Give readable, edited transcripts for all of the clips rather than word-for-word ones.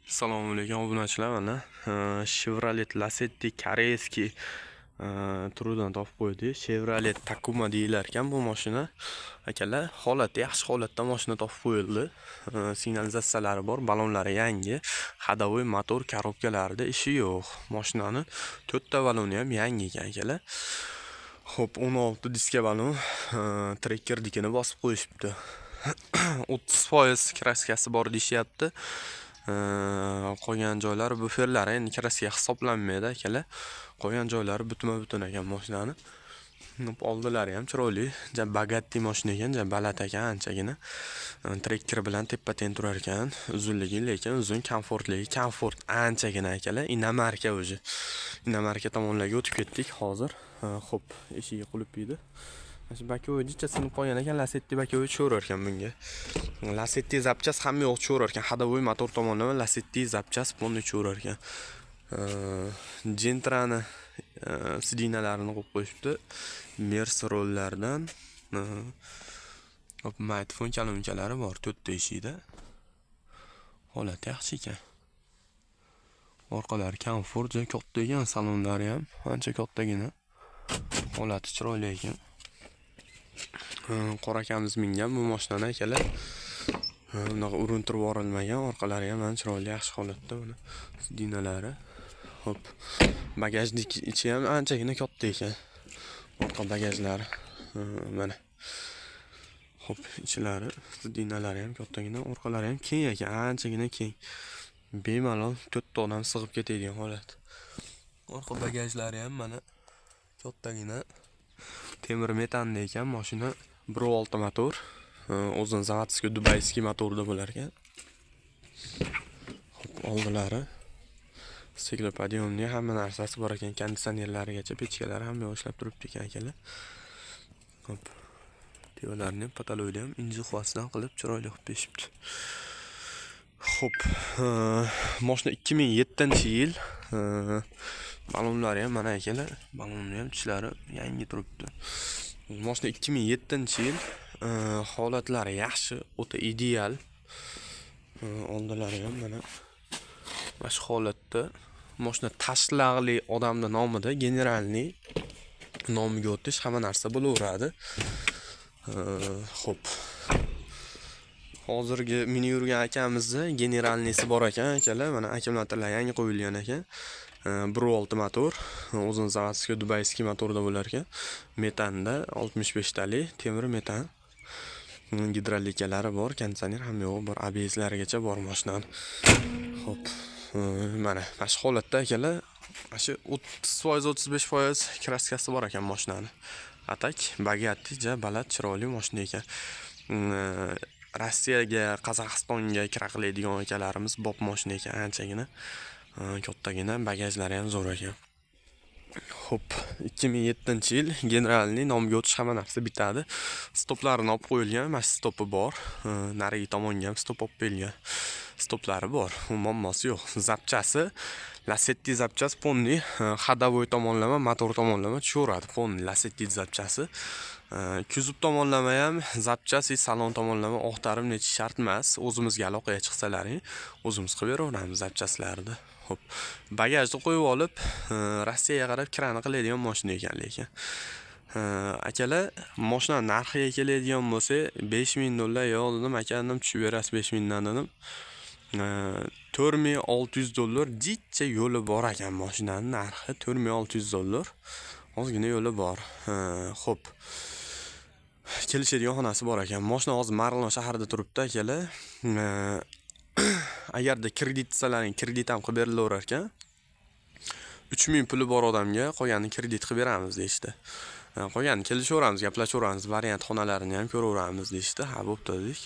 Assalomu alaykum obunachilar, mana Chevrolet Lacetti koreyskiy turidan topib qo'ydik. Chevrolet Takuma deyilar ekan bu mashina. Akalar, holati yaxshi holatda mashina topib qo'yildi. Signalizatsiyalari bor, balonlari yangi, hadovoy motor korobkalarida ishi yo'q. Mashinani 4 ta baloni ham yangi ekan akalar. Xo'p, 16 diska balon, trekker dikini bosib qo'yishibdi. 30% kraskasi bor deyishyapti. Qolgan joylari buferlari endi kraska hisoblanmaydi akalar. Qolgan joylari butma-butun ekan mashinani. Oldilari ham chiroyli, Bugatti mashina ekan, baland ekan anchagina. Trekker bilan teppa-teng turar ekan. Uzunligi lekin uzun, komfort anchagina akalar. Inamarka o'zi. Inamarka tomonlarga o'tib ketdik hozir. Xo'p, eshigi qulib edi. Mana bakovoy jicha sinib qolgan ekan, Lacetti bakovoy tushaverar ekan bunga. Lacetti zapchas hamma yo'q tushaverar ekan. Hadovoy motor tomonlama Lacetti zapchas polni tushaverar ekan. Gentrani sidinalarini qo'yib qo'yishibdi. Mers rollardan hop, mikrofon kalonkalari bor 4 ta eshikda. Holati yaxshi ekan. Orqalari komfort, katta ekan, salonlari ham ancha kattagina. Holati chiroyli ekan. Qora akamiz mingan bu mashinani akalar. Bunaqa urintirib yuborilmagan, orqalari ham chiroyli, yaxshi holatda buni sidinalari. Hop, bagajnik ichi ham anchagina katta ekan. Orqa bagajlari mana. Hop, ichlari, sidinalari ham kattagina, orqalari ham keng ekan, anchagina keng. Bemalol 4 ta odam sig'ib ketadigan holat. Orqa bagajlari ham mana kattagina. Temir metanli ekan mashina, 1.6 motor. O'zini zavodskiy dubayskiy motorda bo'lar ekan. Hop, oldilari steklopodiyomli hamma narsasi bor ekan, konditsionerlarigacha, pechkalari hamma ishlab turibdi ekan akalar. Hop, devorlarni ham, pataloyni ham inji xuvasidan qilib chiroyli qilib berishibdi. Hop, mashina 2007-yil. Balonlari ham mana akalar, balonni ham tishlari yangi turibdi. Mashina 2007-yil. Holatlari yaxshi, o'ta ideal. Oldilari ham mana shu holatda. Mashina tashlag'li odamning nomida, generalniy nomiga o'tish hamma narsa bo'laveradi. Xo'p. Hozirgi mini yurgan akamizni generalniysi bor ekan akalar. Mana akkumulyatorlar yangi qo'yilgan ekan. 1.6 motor, o'zini zavodskiy dubayskiy motorda bo'lar ekan. Metanda 65 talik temir metan. Gidrolikalari bor, konditsioner hamma yo'q bor, ABS-larigacha bor mashinani. Xo'p, mana shu holatda akalar, shu 30% 35% kraskasi bor ekan mashinani. Atak Bugatti baland chiroyli mashina ekan. Rossiyaga, Qozog'istonga kira qiladigan akalarimiz bob mashina ekan, anchagina. Kattagina, bagajlari ham zo'r ekan. Xo'p, 2007-yil, generalniy nomiga o'tish hamma narsa bitadi. Stoplarini olib qo'yilgan, mana stopi bor. Narigi tomonga ham stop olib qo'yilgan. Stoplari bor, muammosi yo'q. Zapchasi Lacetti zapchasi ponni, hadovoy tomonlama, motor tomonlama tushaveradi. Ponni Lacetti zapchasi. Kuzov tomonlama ham zapchasi, salon tomonlama oqtarim necha shart emas. O'zimizga aloqaga chiqsalaring, o'zimiz qilib beraveramiz zapchaslarni. Xo'p, bagajni qo'yib olib, Rossiyaga qarab kirani qiladigan mashina ekan lekin. Akalar, mashina narxiga keladigan bo'lsa, $5000 yo'q dedim, akanim tushib berasiz 5000 dan dedim. $4600 jicha yo'li bor ekan mashinaning narxi, $4600. Ozgina yo'li bor. Xo'p. Kelishadigan xonasi bor ekan. Mashina hozir Marg'ilon shahrida turibdi akalar. Agarda kredit desalaring, kredit ham qilib berilaverar ekan. 3000 puli bor odamga qolganini kredit qilib beramiz deyishdi. Qolganini kelishaveramiz, gaplashaveramiz, variant xonalarini ham ko'raveramiz deyishdi. Ha, bo'pti dedik.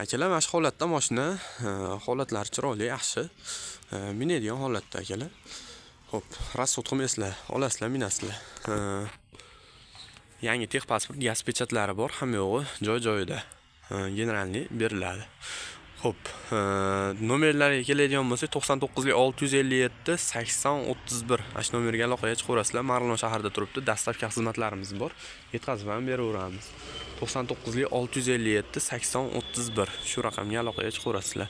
Akalar, mana shu holatda mashina, holatlari chiroyli, yaxshi. Minadigan holatda akalar. Xo'p, rasxod qilmaysizlar, olasizlar, minasizlar. Yangi texpasport, gaz pechatlari bor, hamma yo'g'i joy-joyida. Generalniy beriladi. Xo'p, nomerlarga keladigan bo'lsak 99657 8031. Ash nomerga aloqaga chiqaverasizlar. Marg'ilon shahrida turibdi. Dastlabki xizmatlarimiz bor. Yetkazib ham beraveramiz. 99657 8031 shu raqamga aloqaga chiqaverasizlar.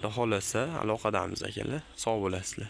Xudo xolasa aloqadamiz akalar. Sog' bo'lasizlar.